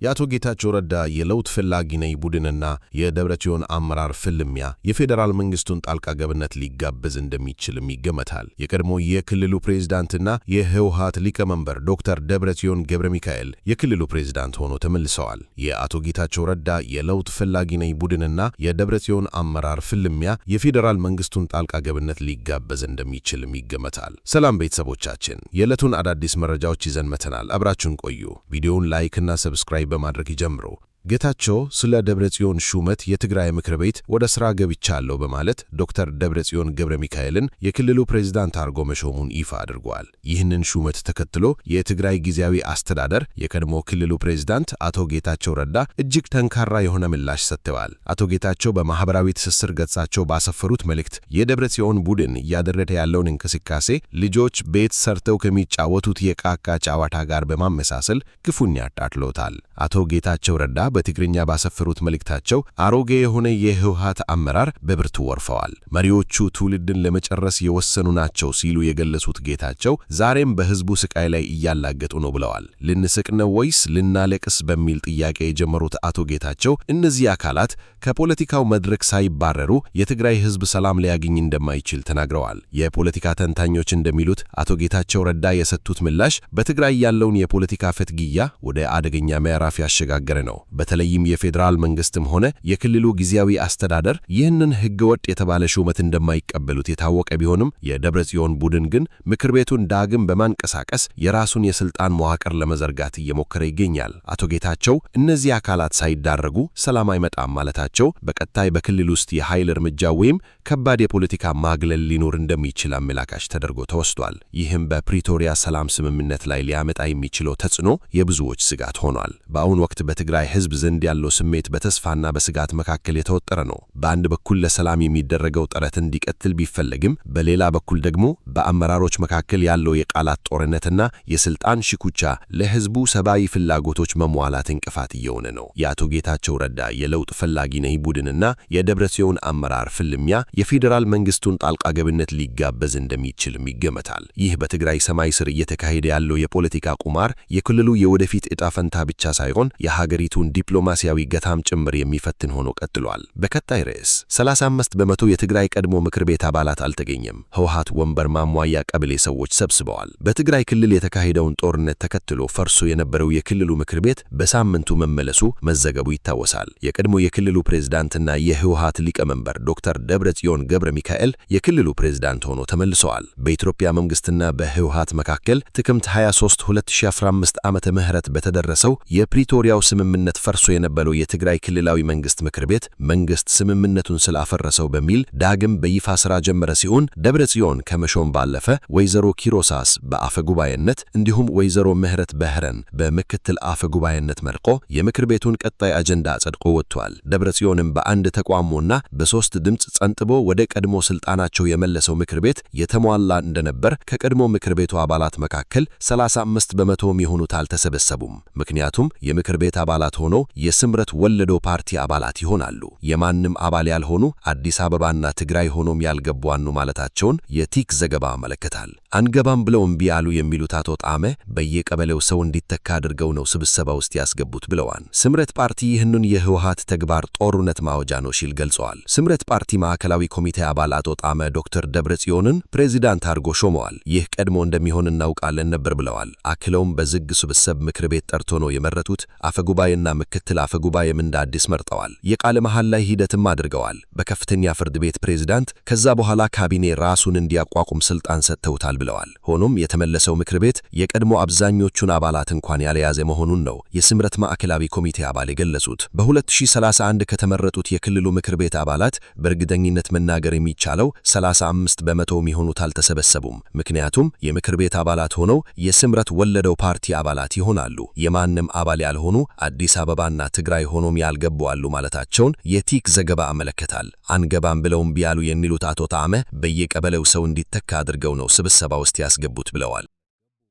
የአቶ ጌታቸው ረዳ የለውጥ ፈላጊ ነኝ ቡድንና የደብረጽዮን አመራር ፍልሚያ የፌዴራል መንግስቱን ጣልቃ ገብነት ሊጋበዝ እንደሚችልም ይገመታል። የቀድሞ የክልሉ ፕሬዝዳንትና የህወሓት ሊቀመንበር ዶክተር ደብረጽዮን ገብረ ሚካኤል የክልሉ ፕሬዝዳንት ሆነው ተመልሰዋል። የአቶ ጌታቸው ረዳ የለውጥ ፈላጊ ነኝ ቡድንና የደብረጽዮን አመራር ፍልሚያ የፌዴራል መንግስቱን ጣልቃ ገብነት ሊጋበዝ እንደሚችልም ይገመታል። ሰላም ቤተሰቦቻችን፣ የዕለቱን አዳዲስ መረጃዎች ይዘን መተናል። አብራችሁን ቆዩ። ቪዲዮውን ላይክ እና ሰብስክራይብ በማድረግ ይጀምሩ። ጌታቸው ስለ ደብረጽዮን ሹመት የትግራይ ምክር ቤት ወደ ሥራ ገብቻለሁ በማለት ዶክተር ደብረጽዮን ገብረ ሚካኤልን የክልሉ ፕሬዝዳንት አድርጎ መሾሙን ይፋ አድርጓል። ይህንን ሹመት ተከትሎ የትግራይ ጊዜያዊ አስተዳደር የቀድሞ ክልሉ ፕሬዝዳንት አቶ ጌታቸው ረዳ እጅግ ጠንካራ የሆነ ምላሽ ሰጥተዋል። አቶ ጌታቸው በማህበራዊ ትስስር ገጻቸው ባሰፈሩት መልእክት የደብረጽዮን ቡድን እያደረገ ያለውን እንቅስቃሴ ልጆች ቤት ሰርተው ከሚጫወቱት የቃቃ ጨዋታ ጋር በማመሳሰል ክፉኛ አጣጥሎታል። አቶ ጌታቸው ረዳ በትግርኛ ባሰፈሩት መልእክታቸው አሮጌ የሆነ የህወሓት አመራር በብርቱ ወርፈዋል፣ መሪዎቹ ትውልድን ለመጨረስ የወሰኑ ናቸው ሲሉ የገለጹት ጌታቸው ዛሬም በህዝቡ ስቃይ ላይ እያላገጡ ነው ብለዋል። ልንስቅ ነው ወይስ ልናለቅስ በሚል ጥያቄ የጀመሩት አቶ ጌታቸው እነዚህ አካላት ከፖለቲካው መድረክ ሳይባረሩ የትግራይ ህዝብ ሰላም ሊያገኝ እንደማይችል ተናግረዋል። የፖለቲካ ተንታኞች እንደሚሉት አቶ ጌታቸው ረዳ የሰጡት ምላሽ በትግራይ ያለውን የፖለቲካ ፍትጊያ ወደ አደገኛ ምዕራፍ ያሸጋገረ ነው። በተለይም የፌዴራል መንግስትም ሆነ የክልሉ ጊዜያዊ አስተዳደር ይህንን ህገወጥ የተባለ ሹመት እንደማይቀበሉት የታወቀ ቢሆንም የደብረጽዮን ቡድን ግን ምክር ቤቱን ዳግም በማንቀሳቀስ የራሱን የስልጣን መዋቅር ለመዘርጋት እየሞከረ ይገኛል። አቶ ጌታቸው እነዚህ አካላት ሳይዳረጉ ሰላም አይመጣም ማለታቸው በቀጣይ በክልል ውስጥ የኃይል እርምጃ ወይም ከባድ የፖለቲካ ማግለል ሊኖር እንደሚችል አመላካች ተደርጎ ተወስዷል። ይህም በፕሪቶሪያ ሰላም ስምምነት ላይ ሊያመጣ የሚችለው ተጽዕኖ የብዙዎች ስጋት ሆኗል። በአሁኑ ወቅት በትግራይ ህዝብ ዘንድ ያለው ስሜት በተስፋና በስጋት መካከል የተወጠረ ነው። በአንድ በኩል ለሰላም የሚደረገው ጥረት እንዲቀጥል ቢፈለግም፣ በሌላ በኩል ደግሞ በአመራሮች መካከል ያለው የቃላት ጦርነትና የስልጣን ሽኩቻ ለህዝቡ ሰብአዊ ፍላጎቶች መሟላት እንቅፋት እየሆነ ነው። የአቶ ጌታቸው ረዳ የለውጥ ፈላጊ ነኝ ቡድንና የደብረጽዮን አመራር ፍልሚያ የፌዴራል መንግስቱን ጣልቃ ገብነት ሊጋበዝ እንደሚችልም ይገመታል። ይህ በትግራይ ሰማይ ስር እየተካሄደ ያለው የፖለቲካ ቁማር የክልሉ የወደፊት ዕጣ ፈንታ ብቻ ሳይሆን የሀገሪቱን ዲፕሎማሲያዊ ገታም ጭምር የሚፈትን ሆኖ ቀጥሏል። በቀጣይ ርዕስ 35 በመቶ የትግራይ ቀድሞ ምክር ቤት አባላት አልተገኘም። ህወሓት ወንበር ማሟያ ቀበሌ ሰዎች ሰብስበዋል። በትግራይ ክልል የተካሄደውን ጦርነት ተከትሎ ፈርሶ የነበረው የክልሉ ምክር ቤት በሳምንቱ መመለሱ መዘገቡ ይታወሳል። የቀድሞ የክልሉ ፕሬዝዳንትና የህወሓት ሊቀመንበር ዶክተር ደብረጽዮን ገብረ ሚካኤል የክልሉ ፕሬዝዳንት ሆኖ ተመልሰዋል። በኢትዮጵያ መንግስትና በህወሓት መካከል ጥቅምት 23 2015 ዓመተ ምህረት በተደረሰው የፕሪቶሪያው ስምምነት ፈርሶ የነበረው የትግራይ ክልላዊ መንግስት ምክር ቤት መንግስት ስምምነቱን ስላፈረሰው በሚል ዳግም በይፋ ስራ ጀመረ ሲሆን ደብረጽዮን ከመሾም ባለፈ ወይዘሮ ኪሮሳስ በአፈ ጉባኤነት እንዲሁም ወይዘሮ ምህረት በህረን በምክትል አፈ ጉባኤነት መርቆ የምክር ቤቱን ቀጣይ አጀንዳ አጸድቆ ወጥቷል። ደብረጽዮንም በአንድ ተቋሞና በሶስት ድምጽ ጸንጥቦ ወደ ቀድሞ ስልጣናቸው የመለሰው ምክር ቤት የተሟላ እንደነበር ከቀድሞ ምክር ቤቱ አባላት መካከል 35 በመቶ የሚሆኑት አልተሰበሰቡም። ምክንያቱም የምክር ቤት አባላት ሆነው የስምረት ወለዶ ፓርቲ አባላት ይሆናሉ። የማንም አባል ያልሆኑ አዲስ አበባና ትግራይ ሆኖም ያልገቡዋኑ ማለታቸውን የቲክ ዘገባ አመለከታል። አንገባም ብለው እምቢ አሉ የሚሉት አቶ ጣመ በየቀበሌው ሰው እንዲተካ አድርገው ነው ስብሰባ ውስጥ ያስገቡት ብለዋል። ስምረት ፓርቲ ይህንን የህወሓት ተግባር ጦርነት ማወጃ ነው ሲል ገልጸዋል። ስምረት ፓርቲ ማዕከላዊ ኮሚቴ አባል አቶ ጣመ ዶክተር ደብረጽዮንን ፕሬዝዳንት አድርጎ ሾመዋል። ይህ ቀድሞ እንደሚሆን እናውቃለን ነበር ብለዋል። አክለውም በዝግ ስብሰባ ምክር ቤት ጠርቶ ነው የመረጡት። አፈጉባኤና ምክትል አፈጉባኤም እንደ አዲስ መርጠዋል። የቃለ መሐላ ሂደትም አድርገዋል። በከፍተኛ ፍርድ ቤት ፕሬዝዳንት ከዛ በኋላ ካቢኔ ራሱን እንዲያቋቁም ስልጣን ሰጥተውታል ብለዋል። ሆኖም የተመለሰው ምክር ቤት የቀድሞ አብዛኞቹን አባላት እንኳን ያለያዘ መሆኑን ነው የስምረት ማዕከላዊ ኮሚቴ አባል የገለጹት። በ2031 ከተመረጡት የክልሉ ምክር ቤት አባላት በእርግጠኝነት መናገር የሚቻለው 35 በመቶ የሚሆኑት አልተሰበሰቡም። ምክንያቱም የምክር ቤት አባላት ሆነው የስምረት ወለደው ፓርቲ አባላት ይሆናሉ። የማንም አባል ያልሆኑ አዲስ አበባና ትግራይ ሆኖም ያልገቡ አሉ ማለታቸውን የቲክ ዘገባ አመለከታል። አንገባም ብለውም ቢያሉ የሚሉት አቶ ጣመ በየቀበሌው ሰው እንዲተካ አድርገው ነው ስብሰባ ውስጥ ያስገቡት ብለዋል።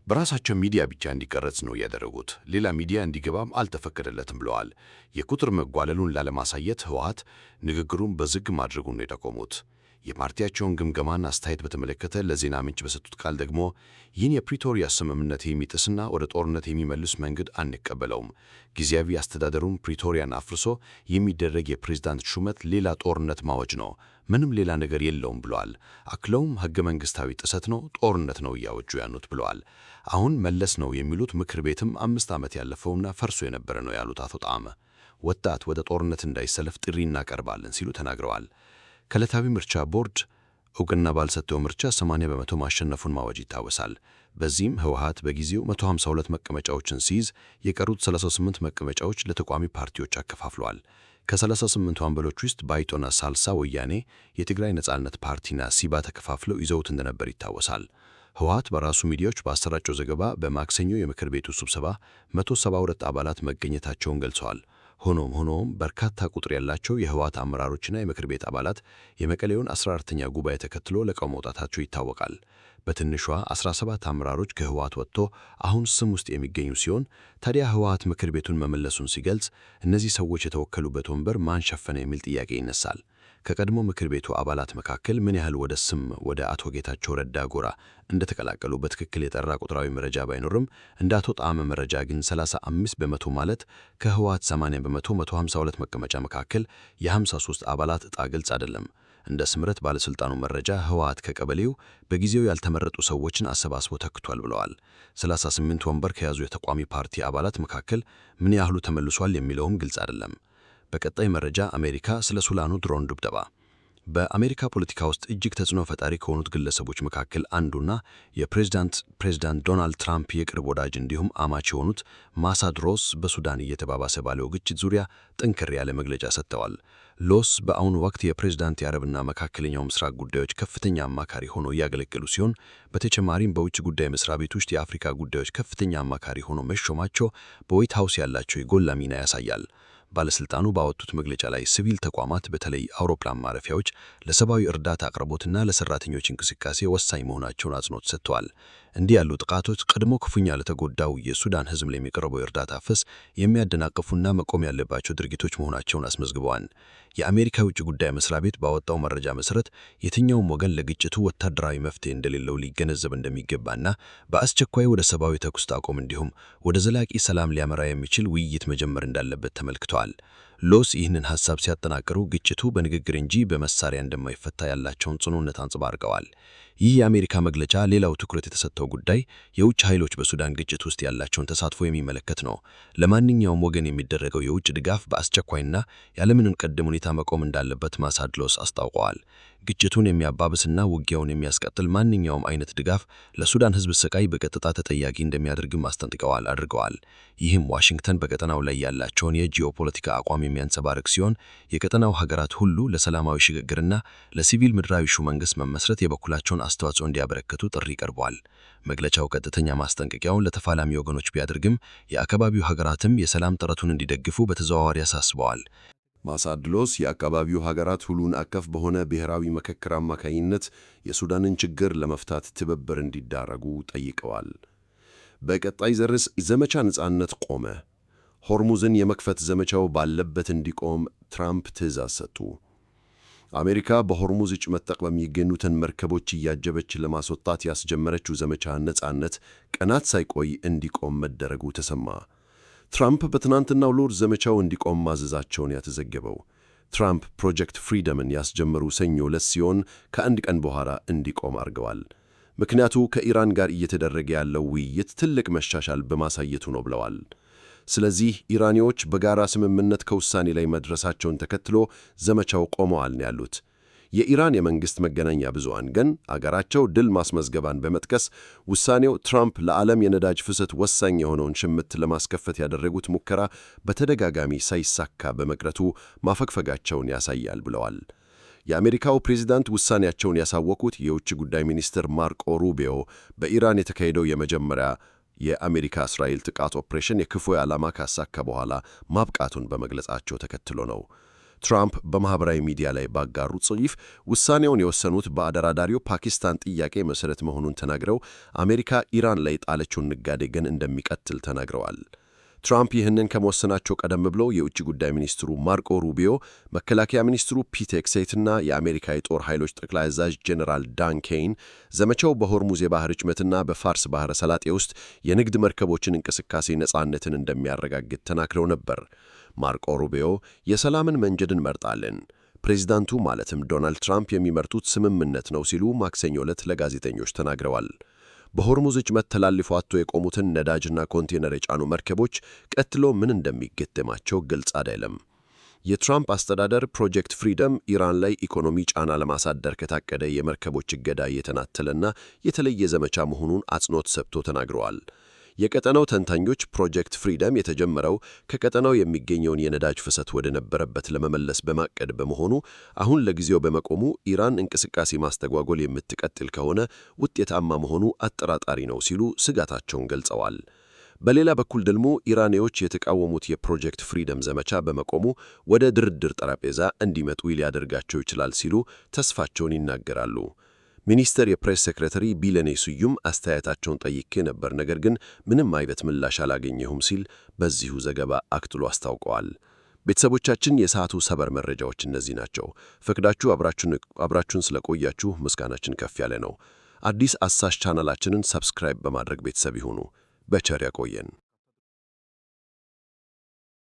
በራሳቸው ሚዲያ ብቻ እንዲቀረጽ ነው ያደረጉት፣ ሌላ ሚዲያ እንዲገባም አልተፈቀደለትም ብለዋል። የቁጥር መጓለሉን ላለማሳየት ህወሓት ንግግሩን በዝግ ማድረጉን ነው የጠቆሙት። የፓርቲያቸውን ግምገማና አስተያየት በተመለከተ ለዜና ምንጭ በሰጡት ቃል ደግሞ ይህን የፕሪቶሪያ ስምምነት የሚጥስና ወደ ጦርነት የሚመልስ መንገድ አንቀበለውም፣ ጊዜያዊ አስተዳደሩም ፕሪቶሪያን አፍርሶ የሚደረግ የፕሬዝዳንት ሹመት ሌላ ጦርነት ማወጅ ነው፣ ምንም ሌላ ነገር የለውም ብለዋል። አክለውም ሕገ መንግሥታዊ ጥሰት ነው፣ ጦርነት ነው እያወጁ ያኑት ብለዋል። አሁን መለስ ነው የሚሉት ምክር ቤትም 5 ዓመት ያለፈውና ፈርሶ የነበረ ነው ያሉት አቶ ጣዕመ ወጣት ወደ ጦርነት እንዳይሰለፍ ጥሪ እናቀርባለን ሲሉ ተናግረዋል። ከዕለታዊ ምርጫ ቦርድ እውቅና ባልሰጠው ምርጫ 80 በመቶ ማሸነፉን ማወጅ ይታወሳል። በዚህም ህወሓት በጊዜው 152 መቀመጫዎችን ሲይዝ የቀሩት 38 መቀመጫዎች ለተቋሚ ፓርቲዎች አከፋፍለዋል። ከ38 ወንበሎች ውስጥ ባይቶና ሳልሳ ወያኔ፣ የትግራይ ነጻነት ፓርቲና ሲባ ተከፋፍለው ይዘውት እንደነበር ይታወሳል። ህወሓት በራሱ ሚዲያዎች ባሰራጨው ዘገባ በማክሰኞ የምክር ቤቱ ስብሰባ 172 አባላት መገኘታቸውን ገልጸዋል። ሆኖም በርካታ ቁጥር ያላቸው የህወሓት አመራሮችና የምክር ቤት አባላት የመቀሌውን 14ኛ ጉባኤ ተከትሎ ለቀው መውጣታቸው ይታወቃል። በትንሿ 17 አመራሮች ከህወሓት ወጥቶ አሁን ስም ውስጥ የሚገኙ ሲሆን ታዲያ ህወሓት ምክር ቤቱን መመለሱን ሲገልጽ እነዚህ ሰዎች የተወከሉበት ወንበር ማን ሸፈነ የሚል ጥያቄ ይነሳል። ከቀድሞ ምክር ቤቱ አባላት መካከል ምን ያህል ወደ አቶ ጌታቸው ረዳ ጎራ እንደተቀላቀሉ በትክክል የጠራ ቁጥራዊ መረጃ ባይኖርም እንደ አቶ ጣዕመ መረጃ ግን 35 በመቶ ማለት ከህወሓት 80 በመቶ 152 መቀመጫ መካከል የ53 አባላት ዕጣ ግልጽ አይደለም። እንደ ስምረት ባለስልጣኑ መረጃ ህወሓት ከቀበሌው በጊዜው ያልተመረጡ ሰዎችን አሰባስቦ ተክቷል ብለዋል። 38 ወንበር ከያዙ የተቋሚ ፓርቲ አባላት መካከል ምን ያህሉ ተመልሷል የሚለውም ግልጽ አይደለም። በቀጣይ መረጃ አሜሪካ ስለ ሱዳኑ ድሮን ድብደባ። በአሜሪካ ፖለቲካ ውስጥ እጅግ ተጽዕኖ ፈጣሪ ከሆኑት ግለሰቦች መካከል አንዱና የፕሬዝዳንት ዶናልድ ትራምፕ የቅርብ ወዳጅ እንዲሁም አማች የሆኑት ማሳድ ሮስ በሱዳን እየተባባሰ ባለው ግጭት ዙሪያ ጠንከር ያለ መግለጫ ሰጥተዋል። ሎስ በአሁኑ ወቅት የፕሬዝዳንት የአረብና መካከለኛው ምስራቅ ጉዳዮች ከፍተኛ አማካሪ ሆነው እያገለገሉ ሲሆን በተጨማሪም በውጭ ጉዳይ መስሪያ ቤት ውስጥ የአፍሪካ ጉዳዮች ከፍተኛ አማካሪ ሆነው መሾማቸው በዋይት ሃውስ ያላቸው የጎላ ሚና ያሳያል። ባለስልጣኑ ባወጡት መግለጫ ላይ ሲቪል ተቋማት በተለይ አውሮፕላን ማረፊያዎች ለሰብአዊ እርዳታ አቅርቦትና ለሰራተኞች እንቅስቃሴ ወሳኝ መሆናቸውን አጽንኦት ሰጥተዋል። እንዲህ ያሉ ጥቃቶች ቀድሞ ክፉኛ ለተጎዳው የሱዳን ሕዝብ ለሚቀርበው የእርዳታ ፍሰት የሚያደናቅፉና መቆም ያለባቸው ድርጊቶች መሆናቸውን አስመዝግበዋል። የአሜሪካ የውጭ ጉዳይ መስሪያ ቤት ባወጣው መረጃ መሰረት የትኛውም ወገን ለግጭቱ ወታደራዊ መፍትሄ እንደሌለው ሊገነዘብ እንደሚገባና በአስቸኳይ ወደ ሰብአዊ ተኩስ አቁም እንዲሁም ወደ ዘላቂ ሰላም ሊያመራ የሚችል ውይይት መጀመር እንዳለበት ተመልክተዋል። ሎስ ይህንን ሐሳብ ሲያጠናክሩ ግጭቱ በንግግር እንጂ በመሳሪያ እንደማይፈታ ያላቸውን ጽኑነት አንጸባርቀዋል። ይህ የአሜሪካ መግለጫ ሌላው ትኩረት የተሰጠው ጉዳይ የውጭ ኃይሎች በሱዳን ግጭት ውስጥ ያላቸውን ተሳትፎ የሚመለከት ነው። ለማንኛውም ወገን የሚደረገው የውጭ ድጋፍ በአስቸኳይና ያለምንም ቅድመ ሁኔታ መቆም እንዳለበት ማሳድ ሎስ አስታውቀዋል። ግጭቱን የሚያባብስና ውጊያውን የሚያስቀጥል ማንኛውም አይነት ድጋፍ ለሱዳን ሕዝብ ስቃይ በቀጥታ ተጠያቂ እንደሚያደርግም አድርገዋል። ይህም ዋሽንግተን በቀጠናው ላይ ያላቸውን የጂኦፖለቲካ አቋም የሚያንጸባርቅ ሲሆን የቀጠናው ሀገራት ሁሉ ለሰላማዊ ሽግግርና ለሲቪል ምድራዊ መንግስት መመስረት የበኩላቸውን አስተዋጽኦ እንዲያበረክቱ ጥሪ ቀርቧል። መግለጫው ቀጥተኛ ማስጠንቀቂያውን ለተፋላሚ ወገኖች ቢያደርግም የአካባቢው ሀገራትም የሰላም ጥረቱን እንዲደግፉ በተዘዋዋሪ አሳስበዋል። ማሳድ ሎስ የአካባቢው ሀገራት ሁሉን አቀፍ በሆነ ብሔራዊ ምክክር አማካኝነት የሱዳንን ችግር ለመፍታት ትብብር እንዲዳረጉ ጠይቀዋል። በቀጣይ ርዕስ ዘመቻ ነጻነት ቆመ። ሆርሙዝን የመክፈት ዘመቻው ባለበት እንዲቆም ትራምፕ ትዕዛዝ ሰጡ። አሜሪካ በሆርሙዝ እጭ መጠቅ በሚገኙትን መርከቦች እያጀበች ለማስወጣት ያስጀመረችው ዘመቻ ነጻነት ቀናት ሳይቆይ እንዲቆም መደረጉ ተሰማ። ትራምፕ በትናንትናው ዕለት ዘመቻው እንዲቆም ማዘዛቸውን ያተዘገበው ትራምፕ ፕሮጀክት ፍሪደምን ያስጀመሩ ሰኞ ዕለት ሲሆን ከአንድ ቀን በኋላ እንዲቆም አድርገዋል። ምክንያቱ ከኢራን ጋር እየተደረገ ያለው ውይይት ትልቅ መሻሻል በማሳየቱ ነው ብለዋል። ስለዚህ ኢራኒዎች በጋራ ስምምነት ከውሳኔ ላይ መድረሳቸውን ተከትሎ ዘመቻው ቆመዋል ነው ያሉት። የኢራን የመንግሥት መገናኛ ብዙሃን ግን አገራቸው ድል ማስመዝገባን በመጥቀስ ውሳኔው ትራምፕ ለዓለም የነዳጅ ፍሰት ወሳኝ የሆነውን ሽምት ለማስከፈት ያደረጉት ሙከራ በተደጋጋሚ ሳይሳካ በመቅረቱ ማፈግፈጋቸውን ያሳያል ብለዋል። የአሜሪካው ፕሬዝዳንት ውሳኔያቸውን ያሳወቁት የውጭ ጉዳይ ሚኒስትር ማርኮ ሩቢዮ በኢራን የተካሄደው የመጀመሪያ የአሜሪካ-እስራኤል ጥቃት ኦፕሬሽን የክፉ ዓላማ ካሳካ በኋላ ማብቃቱን በመግለጻቸው ተከትሎ ነው። ትራምፕ በማኅበራዊ ሚዲያ ላይ ባጋሩት ጽሑፍ ውሳኔውን የወሰኑት በአደራዳሪው ፓኪስታን ጥያቄ መሠረት መሆኑን ተናግረው አሜሪካ ኢራን ላይ ጣለችውን ንጋዴ ግን እንደሚቀጥል ተናግረዋል። ትራምፕ ይህንን ከመወሰናቸው ቀደም ብሎ የውጭ ጉዳይ ሚኒስትሩ ማርኮ ሩቢዮ፣ መከላከያ ሚኒስትሩ ፒት ሄግሴትና የአሜሪካ የጦር ኃይሎች ጠቅላይ አዛዥ ጄኔራል ዳን ኬይን ዘመቻው በሆርሙዝ የባህር ወሽመጥና በፋርስ ባህረ ሰላጤ ውስጥ የንግድ መርከቦችን እንቅስቃሴ ነፃነትን እንደሚያረጋግጥ ተናግረው ነበር። ማርኮ ሩቢዮ የሰላምን መንገድ እንመርጣለን፣ ፕሬዚዳንቱ ማለትም ዶናልድ ትራምፕ የሚመርጡት ስምምነት ነው ሲሉ ማክሰኞ ዕለት ለጋዜጠኞች ተናግረዋል። በሆርሙዝ ወሽመጥ ተላልፎ አጥቶ የቆሙትን ነዳጅና ኮንቴነር የጫኑ መርከቦች ቀጥሎ ምን እንደሚገጠማቸው ግልጽ አይደለም። የትራምፕ አስተዳደር ፕሮጀክት ፍሪደም ኢራን ላይ ኢኮኖሚ ጫና ለማሳደር ከታቀደ የመርከቦች እገዳ የተናጠለና የተለየ ዘመቻ መሆኑን አጽንዖት ሰጥቶ ተናግረዋል። የቀጠናው ተንታኞች ፕሮጀክት ፍሪደም የተጀመረው ከቀጠናው የሚገኘውን የነዳጅ ፍሰት ወደ ነበረበት ለመመለስ በማቀድ በመሆኑ አሁን ለጊዜው በመቆሙ ኢራን እንቅስቃሴ ማስተጓጎል የምትቀጥል ከሆነ ውጤታማ መሆኑ አጠራጣሪ ነው ሲሉ ስጋታቸውን ገልጸዋል። በሌላ በኩል ደግሞ ኢራኔዎች የተቃወሙት የፕሮጀክት ፍሪደም ዘመቻ በመቆሙ ወደ ድርድር ጠረጴዛ እንዲመጡ ሊያደርጋቸው ይችላል ሲሉ ተስፋቸውን ይናገራሉ። ሚኒስትር የፕሬስ ሴክሬታሪ ቢለኔ ስዩም አስተያየታቸውን ጠይቄ ነበር፣ ነገር ግን ምንም አይነት ምላሽ አላገኘሁም ሲል በዚሁ ዘገባ አክትሎ አስታውቀዋል። ቤተሰቦቻችን፣ የሰዓቱ ሰበር መረጃዎች እነዚህ ናቸው። ፈቅዳችሁ አብራችሁን ስለቆያችሁ ምስጋናችን ከፍ ያለ ነው። አዲስ አሳሽ ቻናላችንን ሰብስክራይብ በማድረግ ቤተሰብ ይሁኑ። በቸር ያቆየን።